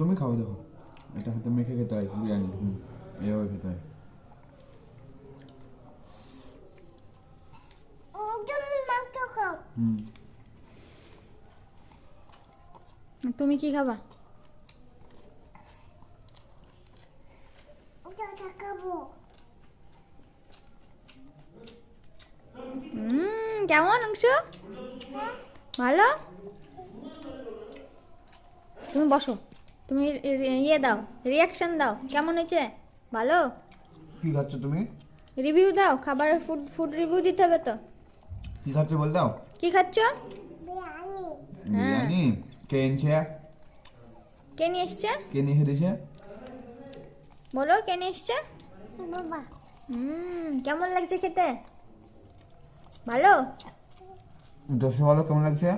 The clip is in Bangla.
তুমি খাও দেখো, এটা হাতে মেখে খেতে হয় বিরিয়ানি। এইভাবে খেতে হয়। তুমি কি খাবা? কেমন অংশ? ভালো। তুমি বসো, তুমি ইয়ে দাও, রিয়াকশন দাও, কেমন হয়েছে? ভালো। কি খাচ্ছ তুমি? রিভিউ দাও, খাবারের ফুড রিভিউ দিতে হবে তো। কি খাচ্ছ বল দাও। কি খাচ্ছ? বিরিয়ানি। কে এনেছে? কে নিয়ে এসছে? কে নিয়ে দিয়েছে? বলো, কে নিয়ে এসছে? কেমন লাগছে খেতে? ভালো। দোষে বলো কেমন লাগছে?